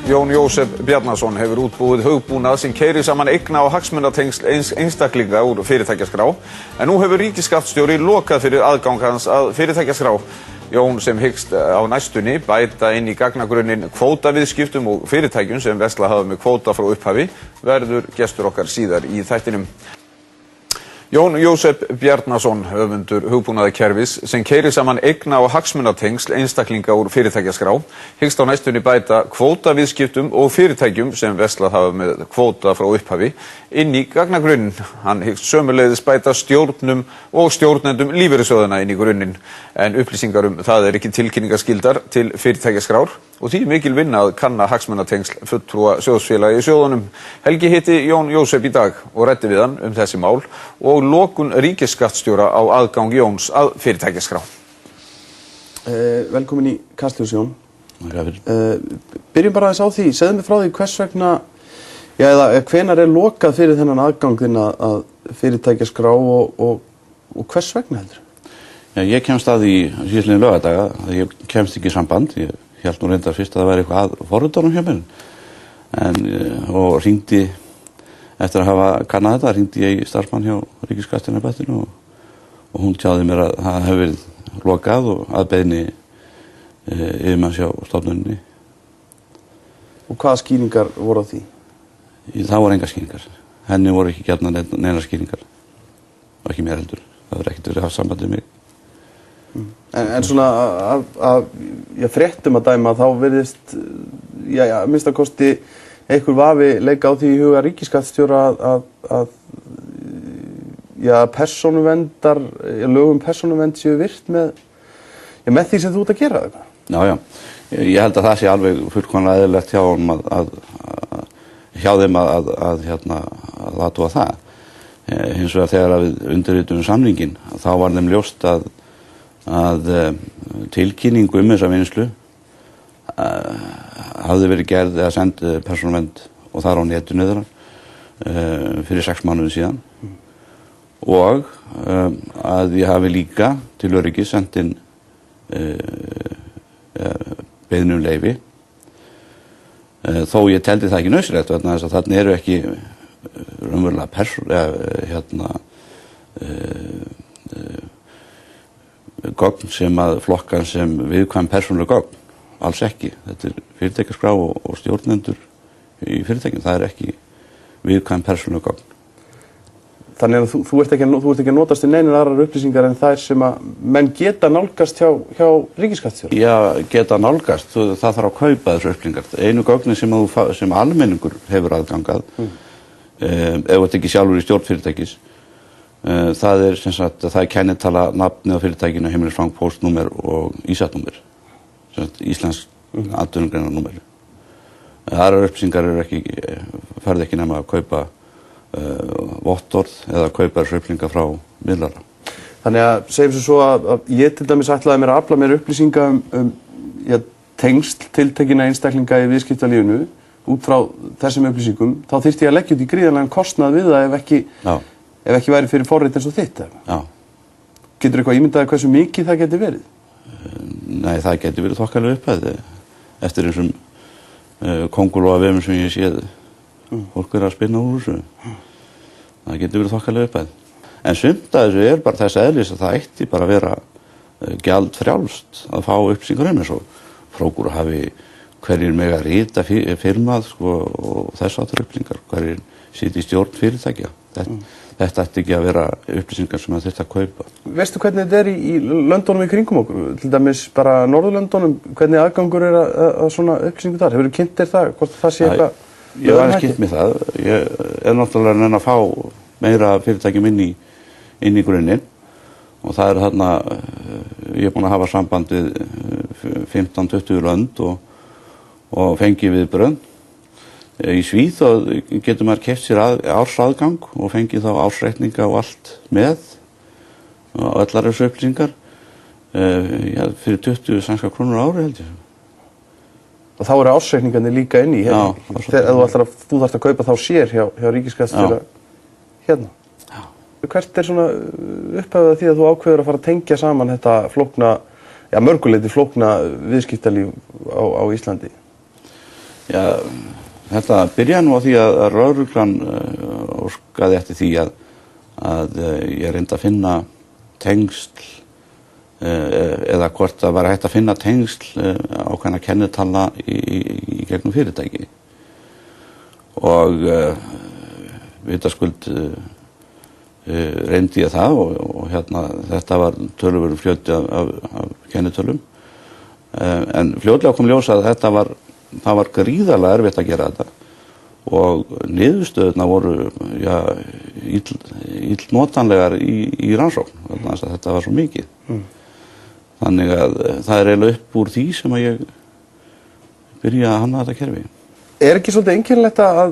Jón Jósef Bjarnason hefur útbúið hugbúnað sem keyrir saman eigna- og hagsmunatengsl einstaklinga úr fyrirtækjaskrá, en nú hefur ríkisskattstjóri lokað fyrir aðgang hans að fyrirtækjaskrá. Jón, sem hyggst á næstunni bæta inn í gagnagrunnin kvótaviðskiptum og fyrirtækjum sem versla hafa með kvóta frá upphafi, verður gestur okkar síðar í þættinum. Jón Jósef Bjarnason, höfundur hugbúnaðarkerfis sem keyrir saman eigna- og hagsmunatengsl einstaklinga úr fyrirtækjaskrá, hyggst á næstunni bæta kvótaviðskiptum og fyrirtækjum sem verslað hafa með kvóta frá upphafi inn í gagnagrunnin. Hann hyggst sömuleiðis bæta stjórnum og stjórnendum lífeyrissjóðanna inn í grunninn, en upplýsingar það ekki tilkynningarskyldar til fyrirtækjaskrár og því mikil vinna að kanna hagsmunatengsl fulltrúa sjóðsfélagi í sjóðunum. Helgi hitti Jón Jósef í dag og ræddi við hann þessi mál og lokun ríkisskattstjóra á aðgang Jóns að fyrirtækjaskrá. Velkomin í Kastljós, Jón. Byrjum bara aðeins á því, segðu mig frá því hvers vegna, eða hvenær lokað fyrir þennan aðgang þinn að fyrirtækjaskrá og hvers vegna heldur? Ég kemst að því síðastliðin laugardaga að ég kemst ekki í samband. Ég held nú reyndar fyrst að það væri eitthvað að forritunum hjá mér, og hringdi eftir að hafa kannað þetta, hringdi ég í starfsmann hjá ríkisskattstjóraembættinu og hún tjáði mér að það hefur verið lokað og að beiðni yfirmanns hjá stofnuninni. Og hvaða skýringar voru á því? Það voru engar skýringar. Henni voru ekki gefnar neinar skýringar. Og ekki mér heldur. Það voru ekkert verið að hafa samband við mig. En svona að fréttum að dæma þá virðist, að minnsta kosti einhver vafi leika á því í huga ríkisskattstjóra að persónuverndar, lögum persónuvernd séu virt með því sem þú ert að gera þetta. Já. Ég held að það sé alveg fullkomlega eðlilegt hjá honum hjá þeim að athuga það. Hins vegar þegar við undirritum samninginn, þá var þeim ljóst að tilkynningu þessa vinnslu hafði verið gerð eða send persónuvernd og þar á netinu þeirra fyrir 6 mánuðum síðan og að ég hafi líka til öryggis sendt inn beiðni um leyfi þó ég teldi það ekki nauðsynlegt vegna þess að þarna eru ekki raunverulega gögn sem að flokkan sem viðkvæm persónuleg gögn, alls ekki. Þetta fyrirtækjaskrá og stjórnendur í fyrirtækjum, það ekki viðkvæm persónuleg gögn. Þannig að þú ert ekki að notast í neinar aðrar upplýsingar en þær sem að menn geta nálgast hjá ríkisskattstjóra? Já, geta nálgast, það þarf að kaupa þessu upplýsingar. Einu gögnin sem almenningur hefur aðgangað, ef þetta ekki sjálfur í stjórn fyrirtækis, það sem sagt, það kennitala nafnið á fyrirtækinu, heimilisfang, póstnúmer og ísatnúmer, íslensk atvinnugreinarnúmer. Aðrar upplýsingar ferð ekki nema að kaupa vottorð eða kaupa þessu upplýsingar frá miðlara. Þannig að segjum svo að ég til dæmis ætlaði mér að afla mér upplýsinga tengsl tiltekinna einstaklinga í viðskiptalífinu út frá þessum upplýsingum, þá þyrfti ég að leggja út í gríðarlegan kostnað við það ef ekki væri fyrir forrit eins og þitt. Já. Getur eitthvað ímyndaði hversu mikið það geti verið? Nei, það geti verið þokkalega upphæð eftir þessum kóngulóa vefum sem ég séð fólk að spinna úr þessu. Það geti verið þokkalega upphæð. En sumt að þessu bara þess eðlis að það ætti bara að vera gjaldfrjálst að fá upplýsingar eins og prókur hafi hverjir mega rita firmað og þess áttur upplýsingar, hverjir sitja í stjórn fyrirtækja. Þetta ætti ekki að vera upplýsingar sem það þurfti að kaupa. Veistu hvernig þetta í löndunum í kringum okkur? Til dæmis bara Norðurlöndunum, hvernig aðgangur að svona upplýsingu þar? Hefurðu kynnt þér það? Hvort það sé eitthvað? Ég var aðeins kynnt mér það. Ég náttúrulega að reyna að fá meira fyrirtækjum inn í grunninn og það þarna, ég búinn að hafa samband við 15-20 lönd og fengi viðbrögð. Í Svíþjóð getur maður keypt sér ársaðgang og fengið þá ársreikninga og allt með og allar þessu upplýsingar fyrir 20 sænskar krónur á ári held ég. Og þá eru ársreikningarnir líka inn í hérna? Já. Þú þarft að kaupa þá sér hjá ríkisskattstjóra hérna? Já. Hvert svona upphæfið því að þú ákveður að fara að tengja saman þetta flókna, mörguleyti flókna viðskiptalíf á Íslandi? Já, þetta byrjaði nú á því að lögreglan óskaði eftir því að ég reyndi að finna tengsl eða hvort það var hægt að finna tengsl ákveðna kennitala í gegnum fyrirtæki og vitaskuld reyndi ég það og þetta var töluverður fjöldi af kennitölum en fljótlega kom ljós að það var gríðarlega erfitt að gera þetta og niðurstöðurnar voru illnotanlegar í rannsókn þannig að þetta var svo mikið þannig að það er eiginlega upp úr því sem að ég byrja að hanna þetta kerfi. Er ekki svolítið einkennilegt að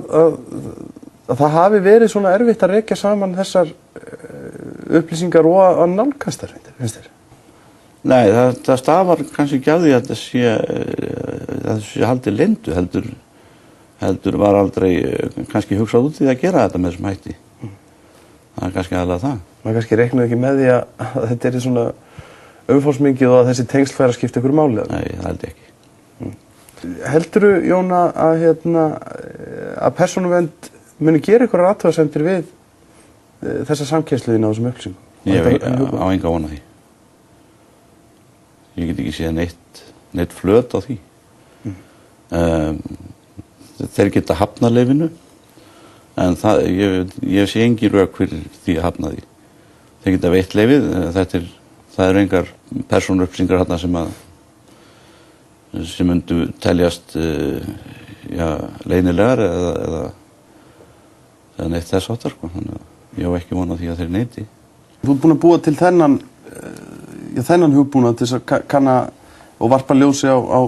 það hafi verið svona erfitt að rekja saman þessar upplýsingar og að nálgast þær, finnst þér? Nei, það stafar kannski ekki að því að það sé haldið leyndu heldur var aldrei kannski hugsað út í að gera þetta með þessum hætti. Það er kannski aðalega það. Maður kannski reiknaði ekki með því að þetta er svona umfórsmikið og að þessi tengsl færa að skipta ykkur máli? Nei, það held ég ekki. Heldurðu, Jón, að persónuvernd muni gera ykkur athugasemdir við þessa samkeppnisliðina á þessum upplýsingum? Ég á enga von á því. Ég get ekki séð neitt flöt á því. Þeir geta hafnað leyfinu en ég sé engin rök fyrir því að hafna því. Þeir geta veitt leyfið, það eru engar persónuupplýsingar þarna sem myndu teljast leynilegar eða neitt þess áttar sko. Þannig að ég á ekki von á því að þeir neiti. Þú ert búin að búa til þennan hugbúnað til þess að kanna og varpa ljósi á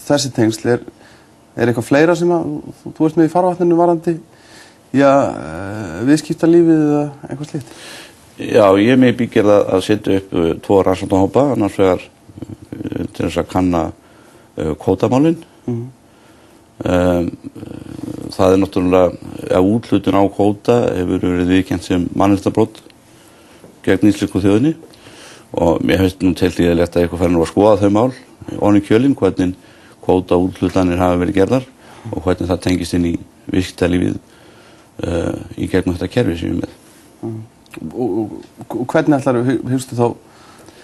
þessi tengsl. Er eitthvað fleira sem þú ert með í farvatninu varandi viðskiptalífið eða eitthvað slíkt? Já, ég er með í bígerð að setja upp 2 rannsóknarhópa, annars vegar til þess að kanna kvótamálin. Það er náttúrulega úthlutun á kvóta hefur verið viðurkennt sem mannréttindabrot gegn íslensku þjóðinni og mér finnst nú tilhlýðilegt að eitthvað færi nú að skoða þau mál ofan í kjölinn, hvernig kvóta úthlutanir hafa verið gerðar og hvernig það tengist inn í viðskiptalífið í gegnum þetta kerfi sem ég er með. Og hvernig hyggstu þá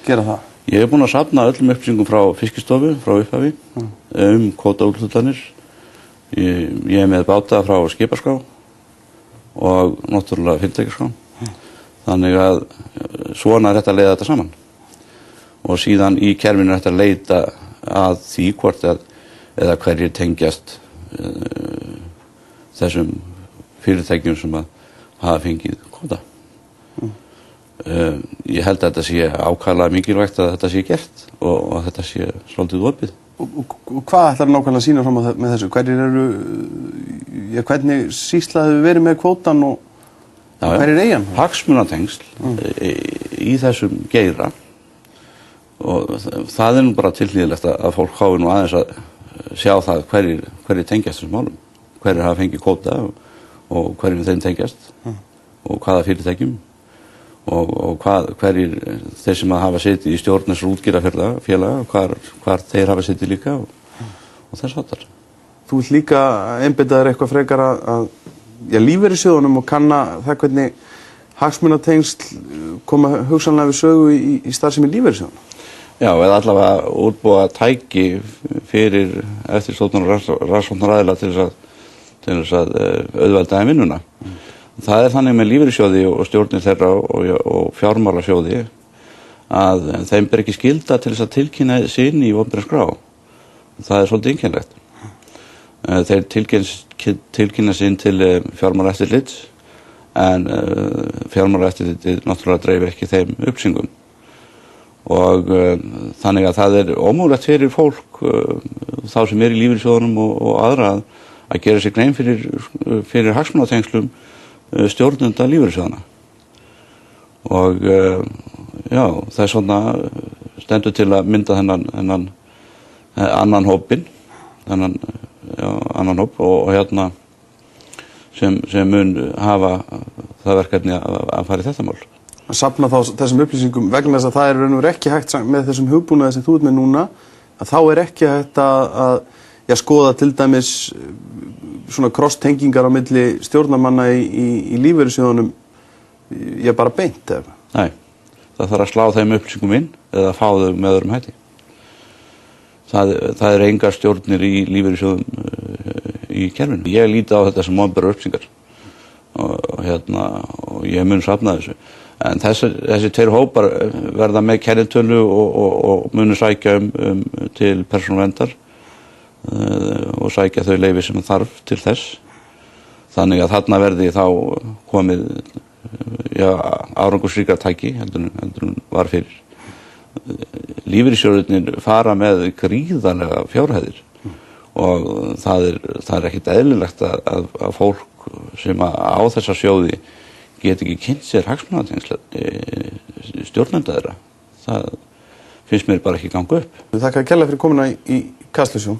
gera það? Ég hef búin að safna öllum upplýsingum frá Fiskistofu, frá upphafi, kvóta úthlutanir. Ég er með báta frá skipaskrá og náttúrulega fyrirtækjaskrá. Þannig að svona er þetta að leiða þetta saman. Og síðan í kerfinu er þetta að leita að því hvort eða hverjir tengjast þessum fyrirtækjum sem að hafa fengið kvóta. Ég held að þetta sé ákaflega mikilvægt að þetta sé gert og að þetta sé svolítið opið. Og hvað ætlar nákvæmlega að sýna fram með þessu? Hvernig sýsla hefur verið með kvótan og hverjir eigin? Hagsmunatengsl í þessum geira og það er nú bara tilhlýðilegt að fólk hafi nú aðeins að sjá það hverjir tengjast þessum málum, hverjir hafa fengið kvóta og hverjir þeim tengjast og hvaða fyrirtækjum og hverjir þeir sem hafa setið í stjórn þessar útgerðarfélaga, hvar þeir hafa setið líka og þess háttar. Þú vilt líka einbeita þér eitthvað frekar að lífeyrissjóðunum og kanna það hvernig hagsmunatengsl koma hugsanlega við sögu í starfsemi lífeyrissjóðunum? Já, eða allavega útbúa tæki fyrir eftirstofnar og rannsóknaraðila til þess að auðvelda þeim vinnuna. Það er þannig með lífeyrissjóði og stjórnir þeirra og fjármálasjóði að þeim ber ekki skylda til þess að tilkynna sig inn í opinberri skrá. Það er svolítið einkennilegt. Þeir tilkynna sig inn til fjármálaeftirlits en fjármálaeftirlitið náttúrulega dreifir ekki þeim upplýsingum. Og þannig að það er ómögulegt fyrir fólk, þá sem er í lífeyrissjóðunum og aðra að gera sér grein fyrir hagsmunatengslum stjórnenda lífeyrissjóðana. Og það er svona stendur til að mynda þennan annan hópinn, annan hóp og sem mun hafa það verkefni að fara í þetta mál. Að safna þá þessum upplýsingum vegna þess að það er ekki hægt með þessum hugbúnaði sem þú ert með núna, að þá er ekki hægt að skoða til dæmis svona cross-tengingar á milli stjórnarmanna í lífeyrissjóðunum bara beint eða? Nei, það þarf að slá þeim upplýsingum inn eða fá þau með öðrum hætti. Það er engar stjórnir í lífeyrissjóðum í kerfinu. Ég líti á þetta sem opinberar upplýsingar og ég mun safna þessu. En þessi tveir hópar verða með kennitölu og munu sækja til persónuverndar og sækja þau leyfi sem þarf til þess. Þannig að þarna verði þá komið árangursríkara tæki heldur en var fyrir. Lífeyrissjóðirnir fara með gríðarlega fjárhæðir og það er ekkert eðlilegt að fólk sem á þessa sjóði get ekki kynnt sér hagsmunatengsl stjórnenda þeirra. Það finnst mér bara ekki ganga upp. Þakka kærlega fyrir komuna í Kastljós.